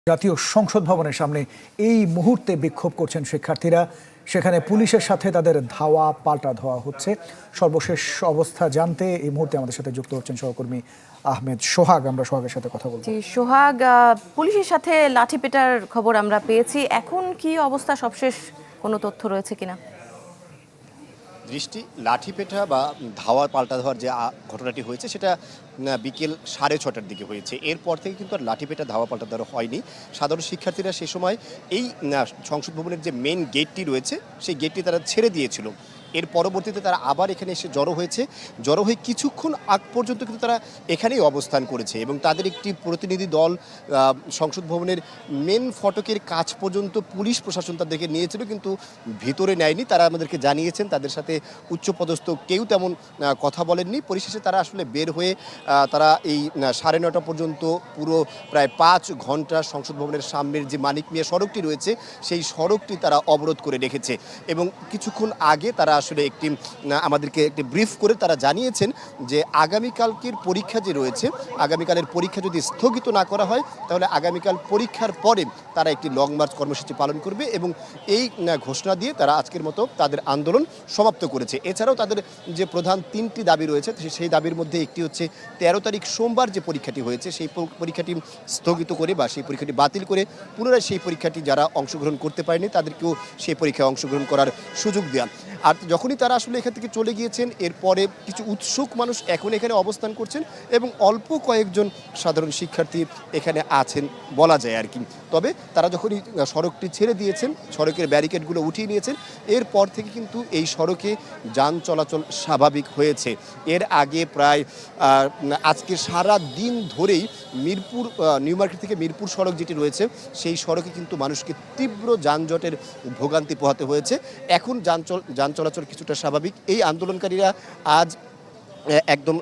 জাতীয় সংসদ ভবনের সামনে এই মুহূর্তে বিক্ষোভ করছেন শিক্ষার্থীরা। সেখানে পুলিশের সাথে তাদের ধাওয়া পাল্টা ধাওয়া হচ্ছে। সর্বশেষ অবস্থা জানতে এই মুহূর্তে আমাদের সাথে যুক্ত হচ্ছেন সহকর্মী আহমেদ সোহাগ। আমরা সোহাগের সাথে কথা বলবো। সোহাগ, পুলিশের সাথে লাঠিপেটার খবর আমরা পেয়েছি, এখন কি অবস্থা, সবশেষ কোনো তথ্য রয়েছে কিনা? দৃষ্টি, লাঠিপেটা বা ধাওয়া পাল্টা ধাওয়ার যে ঘটনাটি হয়েছে সেটা বিকেল 6:30টার দিকে হয়েছে। এরপর থেকে কিন্তু আর লাঠিপেটা ধাওয়া পাল্টা ধাওয়া হয়নি। সাধারণ শিক্ষার্থীরা সে সময় এই সংসদ ভবনের যে মেন গেটটি রয়েছে সেই গেটটি তারা ছেড়ে দিয়েছিল। এর পরবর্তীতে তারা আবার এখানে এসে জড়ো হয়েছে। জড়ো হয়ে কিছুক্ষণ আগ পর্যন্ত কিন্তু তারা এখানেই অবস্থান করেছে এবং তাদের একটি প্রতিনিধি দল সংসদ ভবনের মেন ফটকের কাছ পর্যন্ত পুলিশ প্রশাসন তাদেরকে নিয়েছিল, কিন্তু ভিতরে নেয়নি। তারা আমাদেরকে জানিয়েছেন তাদের সাথে উচ্চপদস্থ কেউ তেমন কথা বলেননি। পরিশেষে তারা আসলে বের হয়ে তারা এই 9:30 পর্যন্ত পুরো প্রায় 5 ঘন্টা সংসদ ভবনের সামনের যে মানিক মিয়া সড়কটি রয়েছে সেই সড়কটি তারা অবরোধ করে রেখেছে। এবং কিছুক্ষণ আগে তারা আসলে আমাদেরকে একটি ব্রিফ করে তারা জানিয়েছেন যে আগামীকালকের পরীক্ষা যে রয়েছে, আগামীকালের পরীক্ষা যদি স্থগিত না করা হয় তাহলে আগামীকাল পরীক্ষার পরে তারা একটি লং মার্চ কর্মসূচি পালন করবে এবং এই ঘোষণা দিয়ে তারা আজকের মতো তাদের আন্দোলন সমাপ্ত করেছে। এছাড়াও তাদের যে প্রধান 3টি দাবি রয়েছে সেই দাবির মধ্যে একটি হচ্ছে 13 তারিখ সোমবার যে পরীক্ষাটি হয়েছে সেই পরীক্ষাটি স্থগিত করে বা সেই পরীক্ষাটি বাতিল করে পুনরায় সেই পরীক্ষাটি যারা অংশগ্রহণ করতে পারেনি তাদেরকেও সেই পরীক্ষায় অংশগ্রহণ করার সুযোগ দেওয়া। আর যখনই তারা আসলে এখান থেকে চলে গিয়েছেন এরপরে কিছু উৎসুক মানুষ এখন এখানে অবস্থান করছেন এবং অল্প কয়েকজন সাধারণ শিক্ষার্থী এখানে আছেন বলা যায় আর কি। তবে তারা যখনই সড়কটি ছেড়ে দিয়েছেন, সড়কের ব্যারিকেডগুলো উঠিয়ে নিয়েছেন, এরপর থেকে কিন্তু এই সড়কে যান চলাচল স্বাভাবিক হয়েছে। এর আগে প্রায় আজকে সারা দিন ধরেই মিরপুর নিউ মার্কেট থেকে মিরপুর সড়ক যেটি রয়েছে সেই সড়কে কিন্তু মানুষকে তীব্র যানজটের ভোগান্তি পোহাতে হয়েছে। এখন যান চলাচল কিছুটা স্বাভাবিক। এই আন্দোলনকারীরা আজ একদম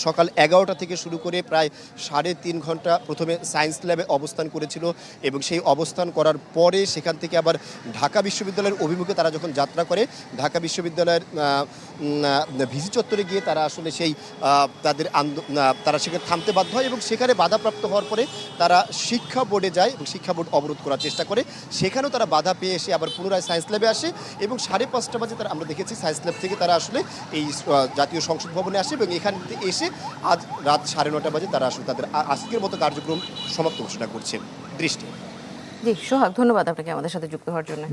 সকাল 11টা থেকে শুরু করে প্রায় 3.5 ঘন্টা প্রথমে সায়েন্স ল্যাবে অবস্থান করেছিল এবং সেই অবস্থান করার পরে সেখান থেকে আবার ঢাকা বিশ্ববিদ্যালয়ের অভিমুখে তারা যখন যাত্রা করে ঢাকা বিশ্ববিদ্যালয়ের ভিসি চত্বরে গিয়ে তারা আসলে সেই তারা সেখানে থামতে বাধ্য হয় এবং সেখানে বাধাপ্রাপ্ত হওয়ার পরে তারা শিক্ষা বোর্ডে যায় এবং শিক্ষা বোর্ড অবরোধ করার চেষ্টা করে। সেখানেও তারা বাধা পেয়ে এসে আবার পুনরায় সায়েন্স ল্যাবে আসে এবং 5:30 বাজে তারা, আমরা দেখেছি সায়েন্স ল্যাব থেকে তারা আসলে এই জাতীয় সংসদ ভবনে আসে এবং এখান থেকে এসে আজ রাত 9:30 বাজে তারা আসলে তাদের আজকের মতো কার্যক্রম সমাপ্ত ঘোষণা করছে। দৃষ্টি। জি সোহাগ, ধন্যবাদ আপনাকে আমাদের সাথে যুক্ত হওয়ার জন্য।